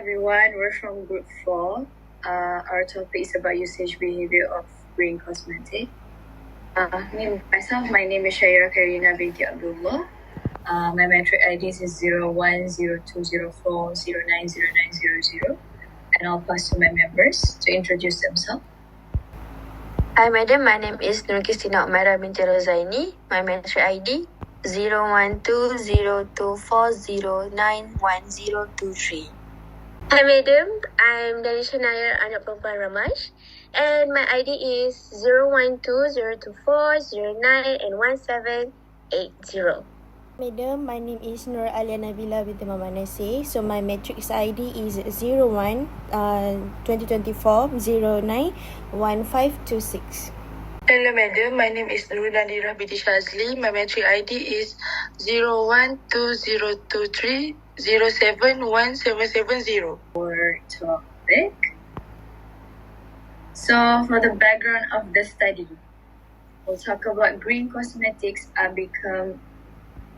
everyone. We're from Group 4. Our topic is about usage behavior of green cosmetic. My name is Shaira Karina binti Abdullah. My metric ID is 010204090900. And I'll pass to my members to introduce themselves. Hi, madam. My name is Nur Christina Umairah binti Rozaini. My metric ID 012024091023. Hi, madam. I'm Danisha Nair, anak perempuan Ramash. And my ID is 012024091780. Madam, my name is Nur Alia Nabila binti Mama Nasir. So my matrix ID is 01-2024-09-1526. Hello, madam. My name is Nurul Nadira binti Shazli. My metric ID is 012023071770. For topic. So for the background of the study, we'll talk about green cosmetics are become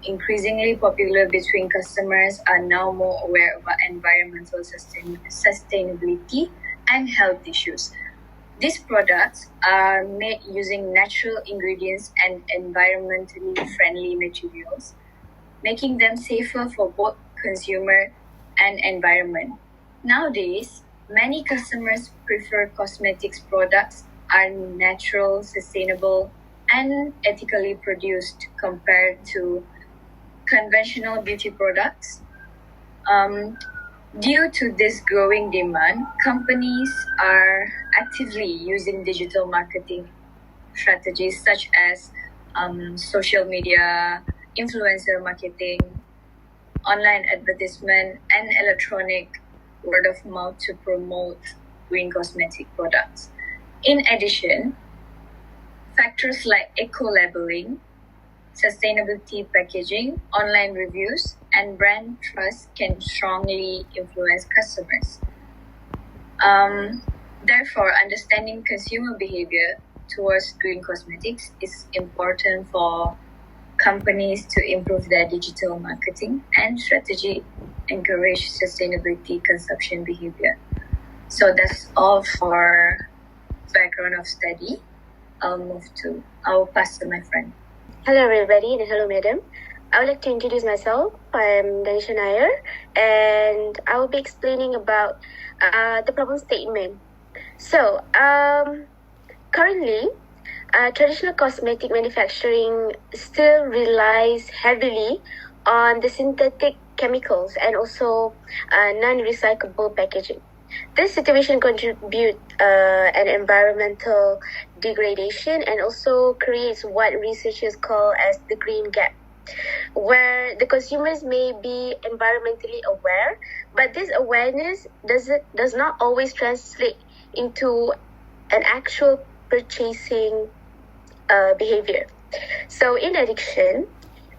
increasingly popular between customers are now more aware about environmental sustainability and health issues. These products are made using natural ingredients and environmentally friendly materials, making them safer for both consumer and environment. Nowadays, many customers prefer cosmetics products are natural, sustainable, and ethically produced compared to conventional beauty products. Due to this growing demand, companies are actively using digital marketing strategies such as social media, influencer marketing, online advertisement, and electronic word of mouth to promote green cosmetic products. In addition, factors like eco-labeling, sustainability packaging, online reviews, and brand trust can strongly influence customers. Therefore, understanding consumer behavior towards green cosmetics is important for companies to improve their digital marketing and strategy, encourage sustainability consumption behavior. So that's all for background of study. I'll pass to my friend. Hello, everybody, and hello, madam. I would like to introduce myself. I'm Danisha Nair, and I will be explaining about the problem statement. So, currently, traditional cosmetic manufacturing still relies heavily on the synthetic chemicals and also non-recyclable packaging. This situation contributes an environmental degradation and also creates what researchers call as the green gap, where the consumers may be environmentally aware, but this awareness does not always translate into an actual purchasing behavior. So in addition,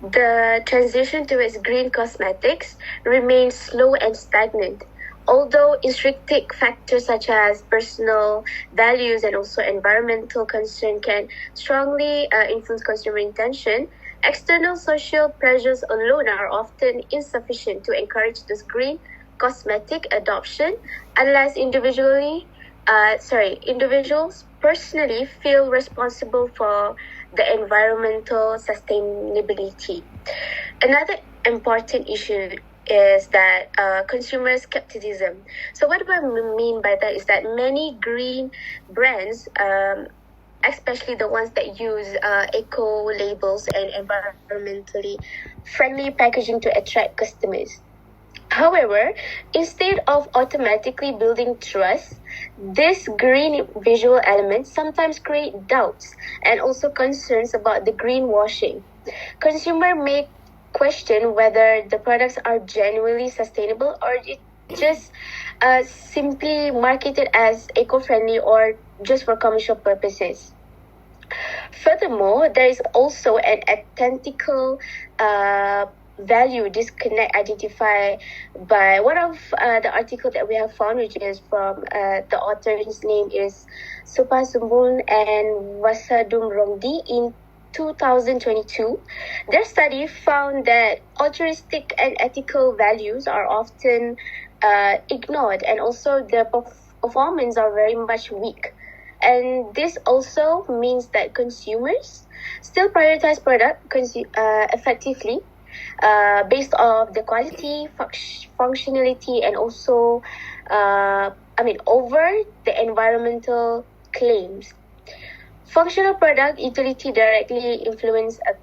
the transition towards green cosmetics remains slow and stagnant. Although intrinsic factors such as personal values and also environmental concern can strongly influence consumer intention, external social pressures alone are often insufficient to encourage this green cosmetic adoption unless individuals personally feel responsible for the environmental sustainability. Another important issue is that consumer skepticism. So what do I mean by that is that many green brands, especially the ones that use eco labels and environmentally friendly packaging to attract customers. However, instead of automatically building trust, this green visual elements sometimes create doubts and also concerns about the greenwashing. Consumer may question whether the products are genuinely sustainable or it just simply marketed as eco-friendly or just for commercial purposes. Furthermore, there is also an ethical value disconnect identified by one of the article that we have found, which is from the author's name is Supasumbul and Wasadum Romdi in 2022. Their study found that altruistic and ethical values are often ignored, and also their performance are very much weak. And this also means that consumers still prioritize product effectively based on the quality, functionality, and also over the environmental claims. Functional product utility directly influence a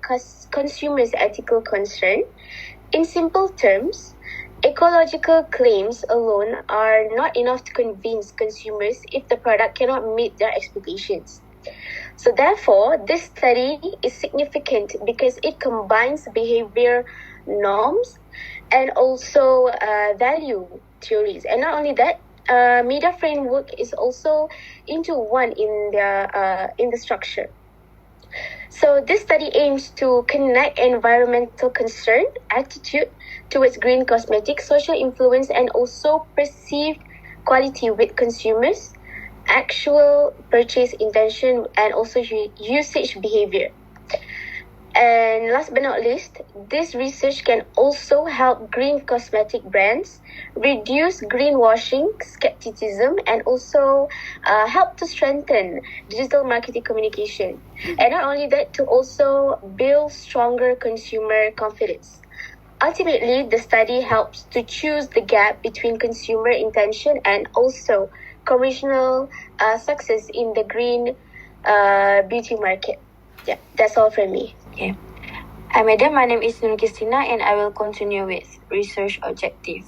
consumer's ethical concern. In simple terms, ecological claims alone are not enough to convince consumers if the product cannot meet their expectations. So therefore, this study is significant because it combines behavior norms and also value theories. And not only that, media framework is also into one in the structure. So this study aims to connect environmental concern, attitude towards green cosmetics, social influence, and also perceived quality with consumers, actual purchase intention, and also usage behavior. And last but not least, this research can also help green cosmetic brands reduce greenwashing, skepticism, and also help to strengthen digital marketing communication. And not only that, to also build stronger consumer confidence. Ultimately, the study helps to choose the gap between consumer intention and also commercial success in the green beauty market. Yeah, that's all from me. Okay. Hi, madam. My name is Nur Christina, and I will continue with research objective.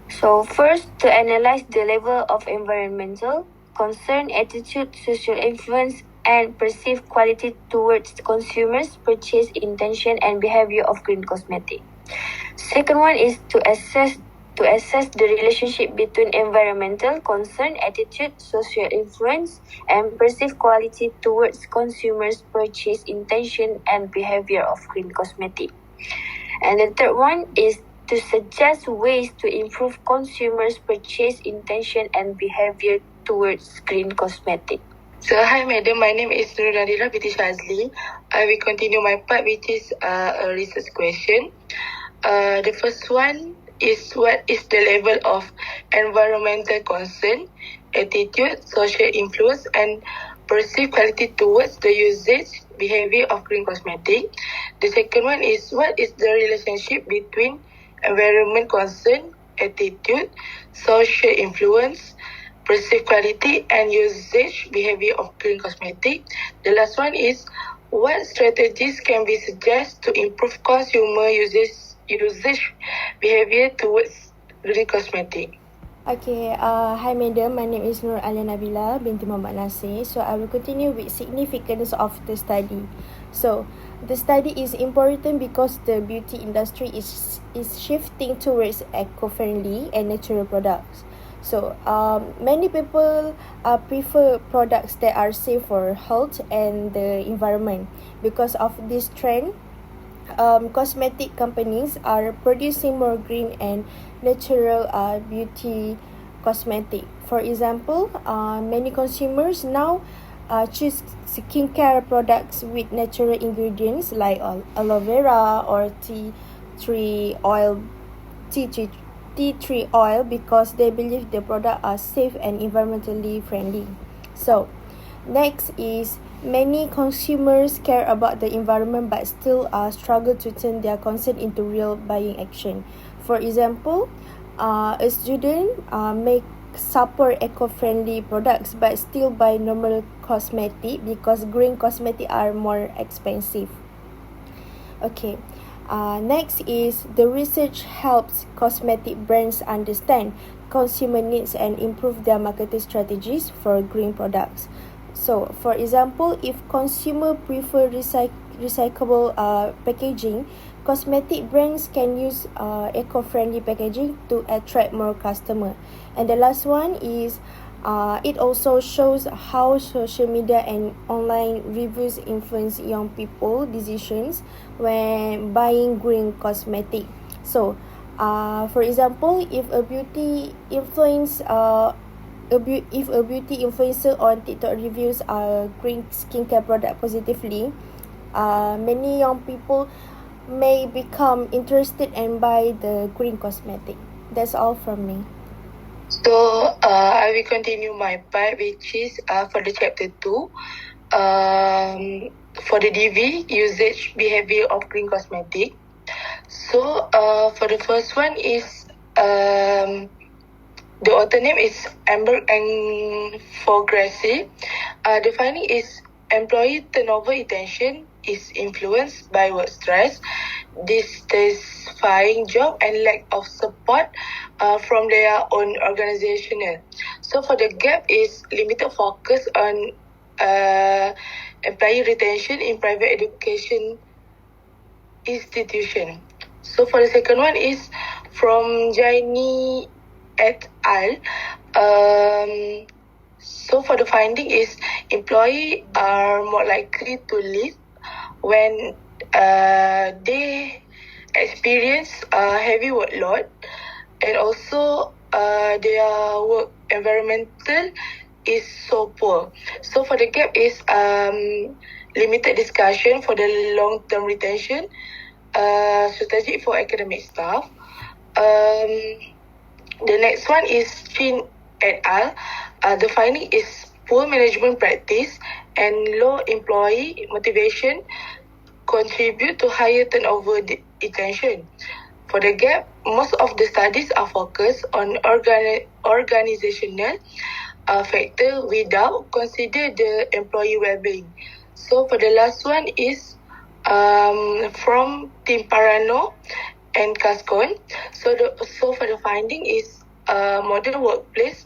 So first, to analyze the level of environmental concern, attitude, social influence, and perceived quality towards consumers' purchase intention and behavior of green cosmetic. Second one is to assess the relationship between environmental concern, attitude, social influence, and perceived quality towards consumers' purchase intention and behavior of green cosmetic. And the third one is to suggest ways to improve consumers' purchase intention and behavior towards green cosmetic. So, hi madam, my name is Nur Nadira binti Shazli. I will continue my part, which is a research question. The first one is what is the level of environmental concern, attitude, social influence, and perceived quality towards the usage behavior of green cosmetic. The second one is what is the relationship between environment concern, attitude, social influence, perceived quality, and usage behavior of green cosmetic. The last one is what strategies can be suggested to improve consumer usage behavior towards green cosmetic. Okay, hi madam, my name is Nur Alia Nabila binti Muhammad Nasir. So I will continue with significance of the study. So the study is important because the beauty industry is shifting towards eco-friendly and natural products. So many people prefer products that are safe for health and the environment. Because of this trend, cosmetic companies are producing more green and natural beauty cosmetic. For example, many consumers now choose skincare products with natural ingredients like aloe vera or tea tree oil because they believe the products are safe and environmentally friendly. So next is many consumers care about the environment but still struggle to turn their concern into real buying action. For example, a student may support eco-friendly products but still buy normal cosmetic because green cosmetic are more expensive. Okay. Next is the research helps cosmetic brands understand consumer needs and improve their marketing strategies for green products. So, for example, if consumer prefer recyclable packaging, cosmetic brands can use eco-friendly packaging to attract more customers. And the last one is it also shows how social media and online reviews influence young people decisions when buying green cosmetic. So, for example, if a beauty influencer on TikTok reviews green skincare product positively, many young people may become interested and buy the green cosmetic. That's all from me. So I will continue my part, which is for the chapter 2. For the DV, usage behavior of green cosmetic. So for the first one is the author name is Amber and Fogarty. The finding is employee turnover intention is influenced by work stress, dissatisfying job, and lack of support from their own organizational. So for the gap is limited focus on employee retention in private education institution. So for the second one is from Jaini et al. So for the finding is employees are more likely to leave when they experience a heavy workload, and also their work environmental is so poor. So for the gap is limited discussion for the long-term retention strategy for academic staff. The next one is Chin et al. The finding is poor management practice and low employee motivation contribute to higher turnover retention. For the gap, most of the studies are focused on organizational factor without consider the employee well-being. So for the last one is from Timparano and Cascon. So for the finding is modern workplace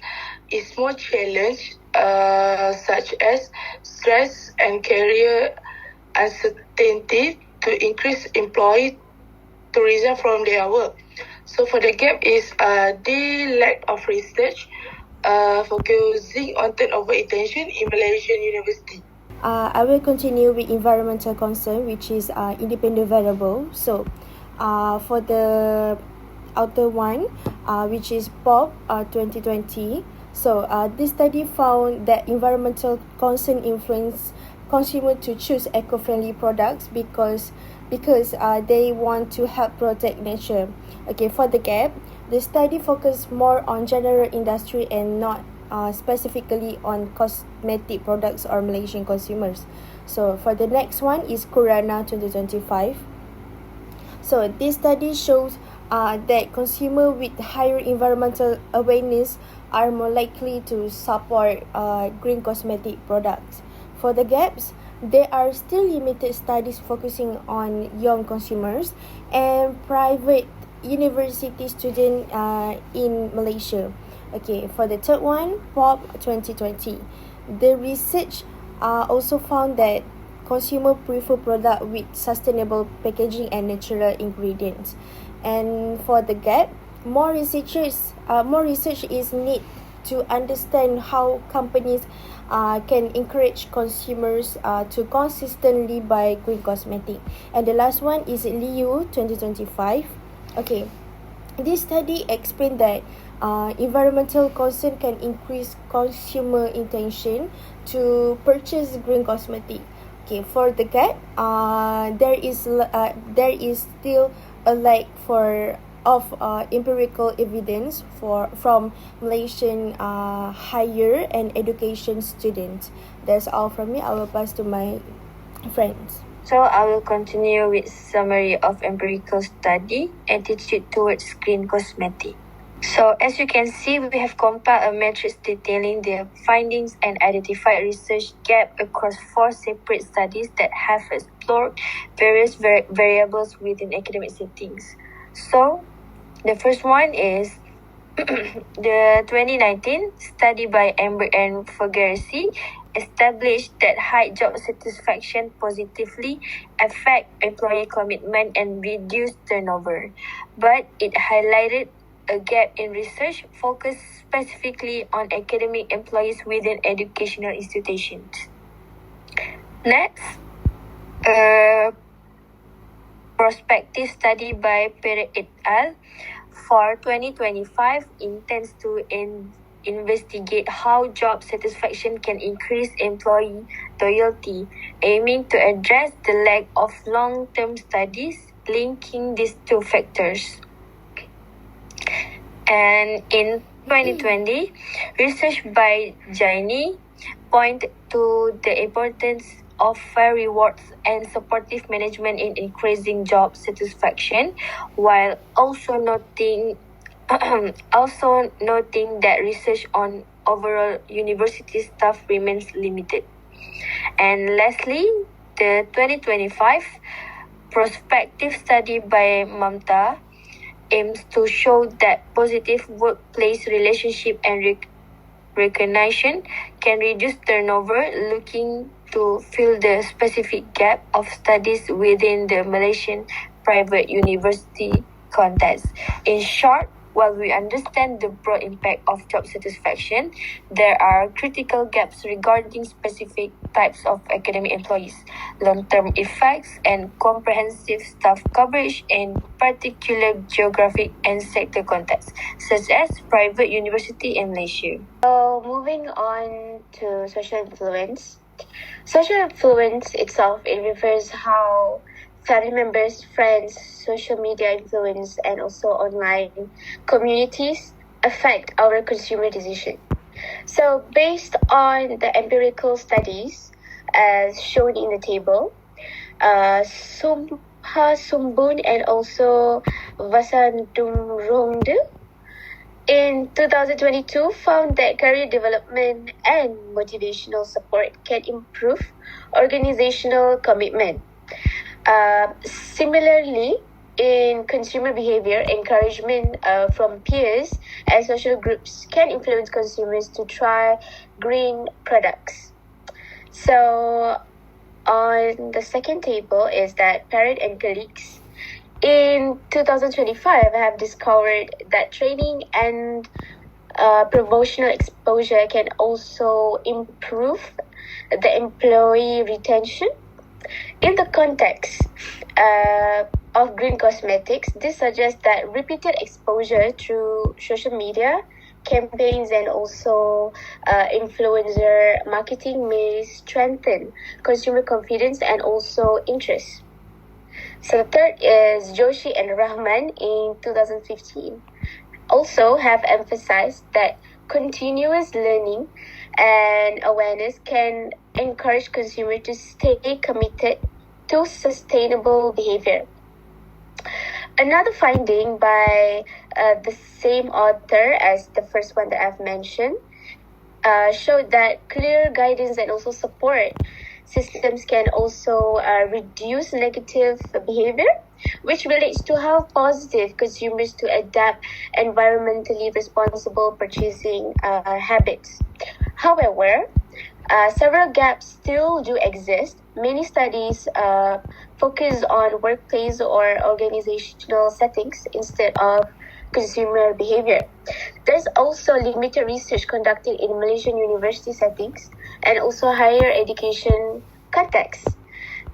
is more challenged such as stress and career uncertainty to increase employee tourism from their work. So for the gap is the lack of research focusing on turnover intention in Malaysian university. I will continue with environmental concern, which is independent variable. So, for the outer one, which is POP 2020. So, this study found that environmental concern influence consumer to choose eco-friendly products because they want to help protect nature. Okay, for the gap, the study focused more on general industry and not specifically on cosmetic products or Malaysian consumers. So for the next one is Kurana 2025. So this study shows that consumers with higher environmental awareness are more likely to support green cosmetic products. For the gaps, there are still limited studies focusing on young consumers and private university students in Malaysia. Okay, for the third one, POP 2020. The research also found that consumers prefer products with sustainable packaging and natural ingredients. And for the gap, more research is needed to understand how companies can encourage consumers to consistently buy green cosmetic. And the last one is Liu 2025. Okay, this study explained that environmental concern can increase consumer intention to purchase green cosmetic. Okay, for the gap, there is still a lack of empirical evidence from Malaysian higher and education students. That's all from me. I will pass to my friends. So I will continue with summary of empirical study, attitude towards green cosmetic. So as you can see, we have compiled a matrix detailing the findings and identified research gap across 4 separate studies that have explored various variables within academic settings. So the first one is the 2019 study by Amber and Fogarty established that high job satisfaction positively affect employee commitment and reduce turnover, but it highlighted a gap in research focused specifically on academic employees within educational institutions. Next, a prospective study by Perret et al. For 2025 intends to investigate how job satisfaction can increase employee loyalty, aiming to address the lack of long-term studies linking these two factors. And in 2020, research by Jaini point to the importance of fair rewards and supportive management in increasing job satisfaction, while also noting that research on overall university staff remains limited. And lastly, the 2025 prospective study by Mamta aims to show that positive workplace relationship and recognition can reduce turnover, looking to fill the specific gap of studies within the Malaysian private university context. In short, while we understand the broad impact of job satisfaction, there are critical gaps regarding specific types of academic employees, long-term effects, and comprehensive staff coverage in particular geographic and sector contexts, such as private university in Malaysia. So moving on to social influence. Social influence itself, it refers how family members, friends, social media influence, and also online communities affect our consumer decision. So based on the empirical studies as shown in the table, Sumha Sumbun and also Vasandumrongde in 2022 found that career development and motivational support can improve organizational commitment. Similarly, in consumer behavior, encouragement from peers and social groups can influence consumers to try green products. So, on the second table is that parent and colleagues in 2025 have discovered that training and promotional exposure can also improve the employee retention. In the context of green cosmetics, this suggests that repeated exposure through social media campaigns and also influencer marketing may strengthen consumer confidence and also interest. So the third is Joshi and Rahman in 2015 also have emphasized that continuous learning and awareness can encourage consumers to stay committed to sustainable behavior. Another finding by the same author as the first one that I've mentioned showed that clear guidance and also support systems can also reduce negative behavior, which relates to how positive consumers to adapt environmentally responsible purchasing habits. However, several gaps still do exist. Many studies focus on workplace or organizational settings instead of consumer behavior. There's also limited research conducted in Malaysian university settings and also higher education contexts.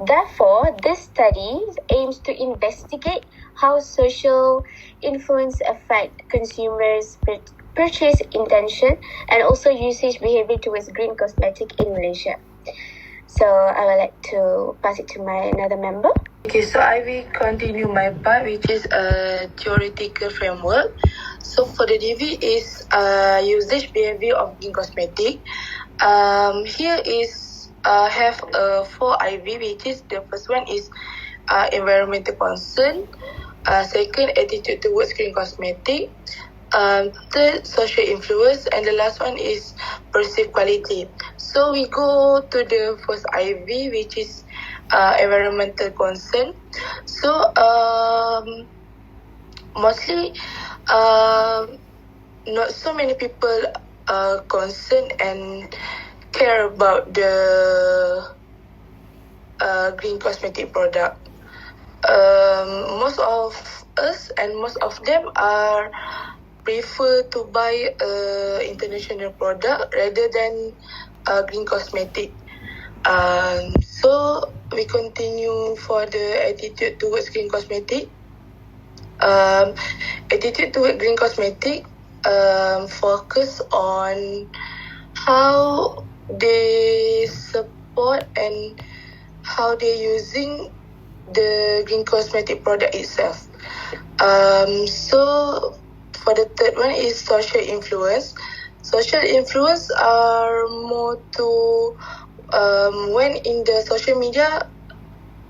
Therefore, this study aims to investigate how social influence affect consumers' purchase intention and also usage behavior towards green cosmetic in Malaysia. So I would like to pass it to my another member. Okay, so I will continue my part, which is a theoretical framework. So for the DV is usage behavior of green cosmetic. Here is have 4 IV, which is the first one is environmental concern, second attitude towards green cosmetic, third social influence, and the last one is perceived quality. So we go to the first IV, which is environmental concern. So mostly not so many people are concerned and care about the green cosmetic product. Most of us and most of them are prefer to buy international product rather than green cosmetic. So we continue for the attitude towards green cosmetic. Attitude toward green cosmetic focus on how they support and how they're using the green cosmetic product itself. So for the third one is social influence. Social influence are more to when in the social media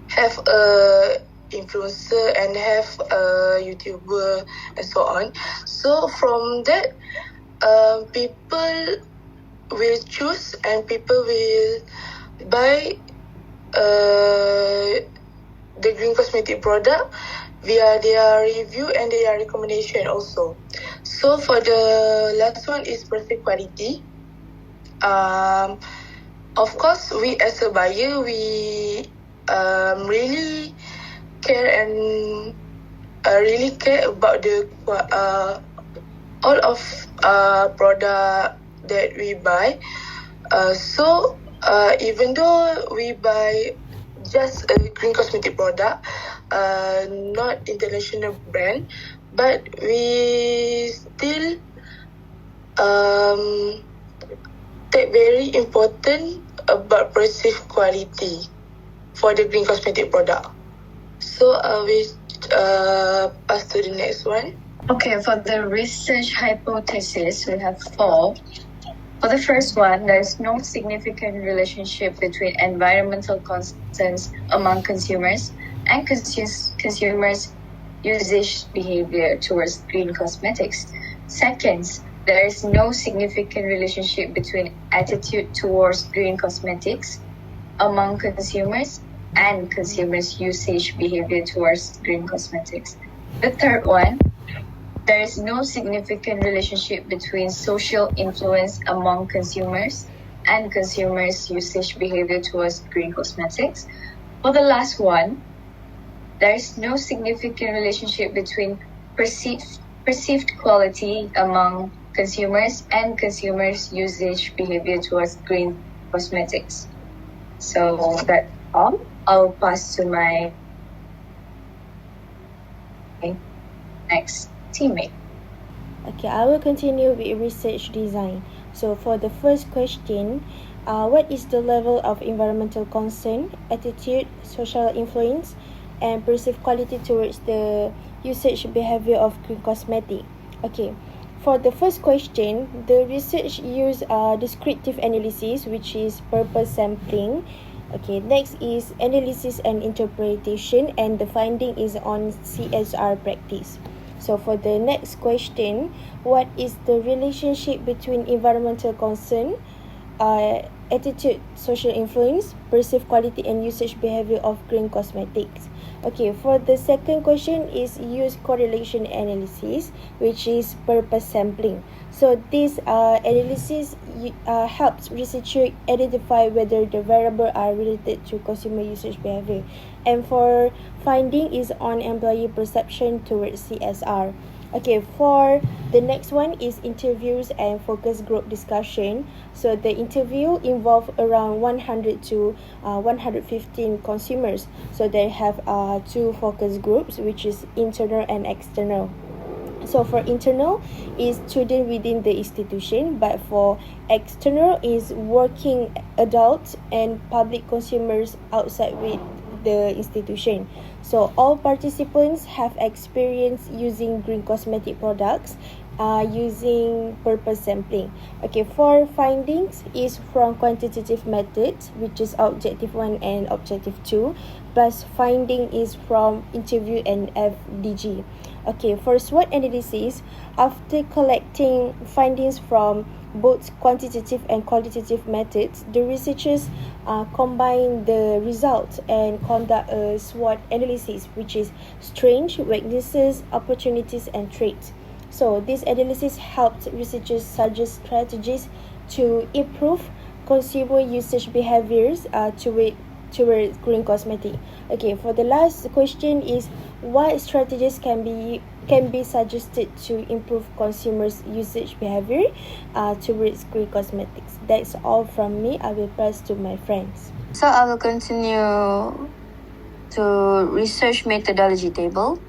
have a influencer and have a YouTuber and so on. So from that, people will choose and people will buy the green cosmetic product via their review and their recommendation also. So for the last one is perceived quality. Of course, we as a buyer, we really care and really care about the all of product that we buy. So even though we buy just a green cosmetic product, not international brand, but we still take very important about perceived quality for the green cosmetic product. So I will pass to the next one. Okay, for the research hypothesis, we have 4. For the first one, there is no significant relationship between environmental concerns among consumers and consumers' usage behavior towards green cosmetics. Second, there is no significant relationship between attitude towards green cosmetics among consumers and consumers' usage behavior towards green cosmetics. The third one, there is no significant relationship between social influence among consumers and consumers' usage behavior towards green cosmetics. For the last one, there is no significant relationship between perceived quality among consumers and consumers' usage behavior towards green cosmetics. So that's all. I'll pass to my next teammate. Okay, I will continue with research design. So for the first question, what is the level of environmental concern, attitude, social influence, and perceived quality towards the usage behavior of green cosmetic? Okay, for the first question, the research used descriptive analysis, which is purpose sampling. Okay, next is analysis and interpretation, and the finding is on CSR practice. So for the next question, what is the relationship between environmental concern, attitude, social influence, perceived quality and usage behavior of green cosmetics? Okay, for the second question is use correlation analysis, which is purpose sampling. So this analysis helps researcher identify whether the variables are related to consumer usage behavior. And for finding is on employee perception towards CSR. Okay, for the next one is interviews and focus group discussion. So the interview involved around 100 to 115 consumers. So they have 2 focus groups, which is internal and external. So for internal is student within the institution, but for external is working adults and public consumers outside with the institution. So all participants have experience using green cosmetic products using purpose sampling. Okay, for findings is from quantitative methods, which is objective 1 and objective 2, plus finding is from interview and FDG. Okay, for SWOT analysis, after collecting findings from both quantitative and qualitative methods, the researchers combine the results and conduct a SWOT analysis, which is strengths, weaknesses, opportunities, and traits. So this analysis helped researchers suggest strategies to improve consumer usage behaviors towards green cosmetic. Okay, for the last question is what strategies can be suggested to improve consumers' usage behavior towards green cosmetics. That's all from me. I will pass to my friends. So I will continue to research methodology table.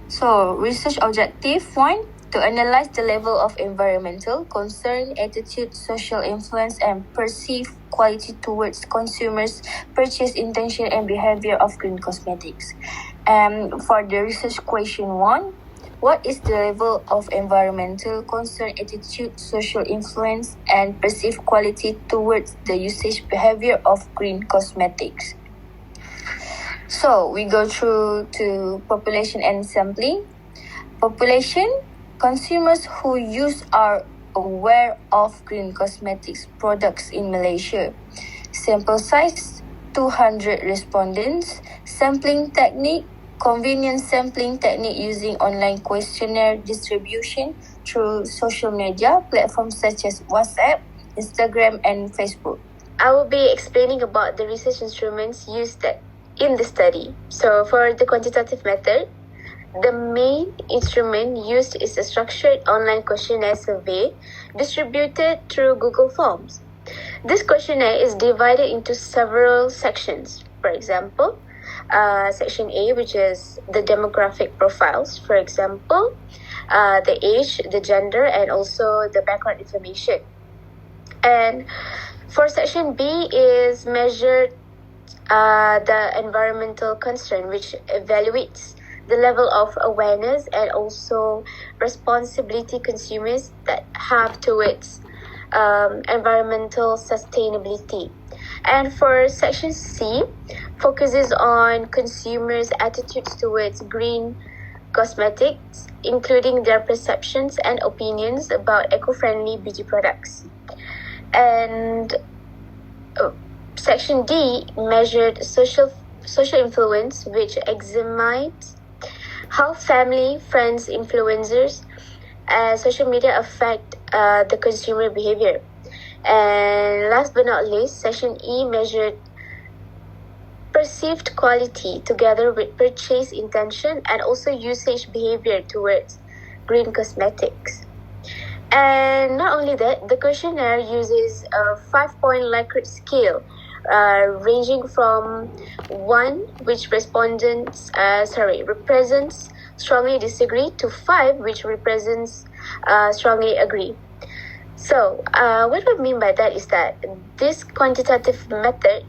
So research objective 1, to analyze the level of environmental concern, attitude, social influence, and perceived quality towards consumers' purchase intention and behavior of green cosmetics. For the research question 1, What is the level of environmental concern, attitude, social influence, and perceived quality towards the usage behavior of green cosmetics? So we go through to population and sampling. Population, consumers who use are aware of green cosmetics products in Malaysia. Sample size, 200 respondents. Sampling technique, convenient sampling technique using online questionnaire distribution through social media platforms such as WhatsApp, Instagram, and Facebook. I will be explaining about the research instruments used in the study. So for the quantitative method, the main instrument used is a structured online questionnaire survey distributed through Google Forms. This questionnaire is divided into several sections. For example, Section A, which is the demographic profiles, for example, the age, the gender, and also the background information. And for Section B is measured the environmental concern, which evaluates the level of awareness and also responsibility consumers that have towards environmental sustainability. And for Section C, focuses on consumers' attitudes towards green cosmetics, including their perceptions and opinions about eco-friendly beauty products. And Section D measured social influence, which examines how family, friends, influencers, social media affect the consumer behavior. And last but not least, Section E measured perceived quality together with purchase intention and also usage behavior towards green cosmetics. And not only that, the questionnaire uses a 5-point Likert scale, ranging from 1, which represents strongly disagree, to 5, which represents strongly agree. So, what we mean by that is that this quantitative method,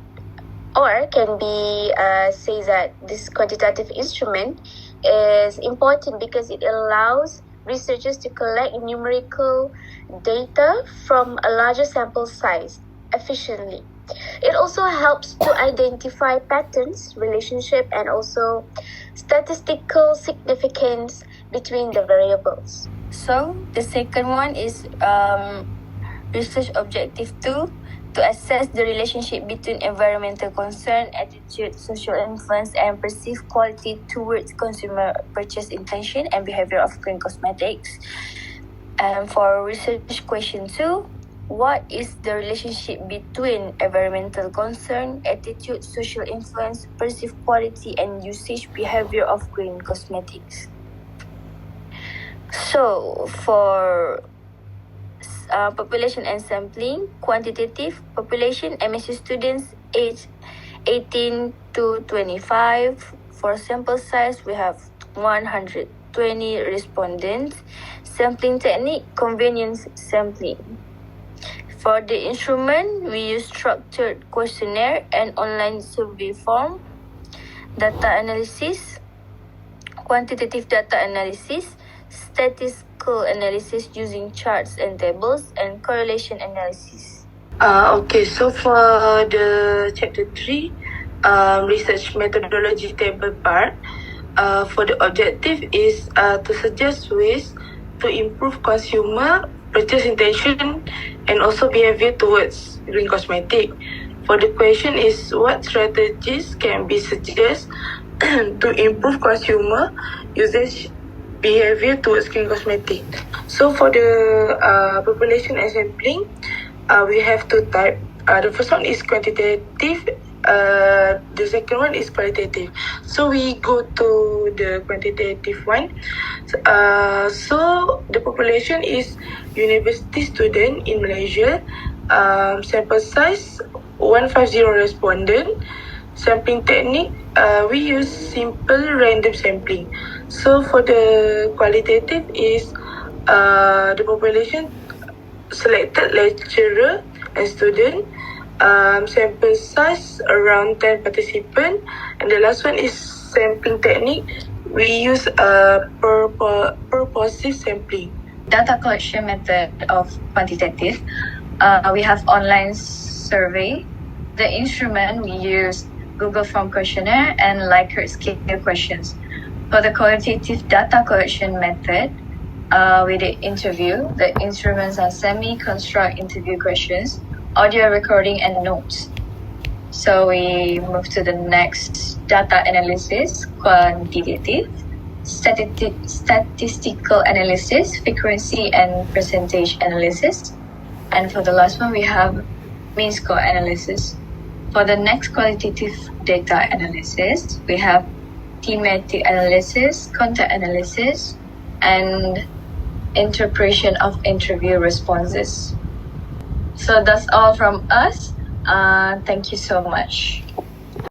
or can be says that this quantitative instrument is important because it allows researchers to collect numerical data from a larger sample size efficiently. It also helps to identify patterns, relationship, and also statistical significance between the variables. So the second one is research objective 2, to assess the relationship between environmental concern, attitude, social influence, and perceived quality towards consumer purchase intention and behavior of green cosmetics. And for research question 2, what is the relationship between environmental concern, attitude, social influence, perceived quality, and usage behavior of green cosmetics? So for population and sampling, quantitative population, MSc students aged 18 to 25. For sample size, we have 120 respondents. Sampling technique, convenience sampling. For the instrument, we use structured questionnaire and online survey form. Data analysis, quantitative data analysis, statistical analysis using charts and tables, and correlation analysis. Okay, so for the chapter 3, research methodology table part, for the objective is to suggest ways to improve consumer purchase intention and also behavior towards green cosmetic. For the question is, what strategies can be suggested to improve consumer usage behavior towards green cosmetic? So for the population and sampling, we have two types. The first one is quantitative. The second one is qualitative. So we go to the quantitative one. So the population is university student in Malaysia. Sample size 150 respondent. Sampling technique, we use simple random sampling. So for the qualitative is the population selected lecturer and student. Sample size around 10 participants. And the last one is sampling technique. We use purposive sampling. Data collection method of quantitative. We have online survey. The instrument we use Google Form questionnaire and Likert scale questions. For the qualitative data collection method, with the interview, the instruments are semi-construct interview questions, audio recording, and notes. So we move to the next data analysis, quantitative, statistical analysis, frequency and percentage analysis. And for the last one, we have mean score analysis. For the next qualitative data analysis, we have thematic analysis, content analysis, and interpretation of interview responses. So that's all from us. Thank you so much.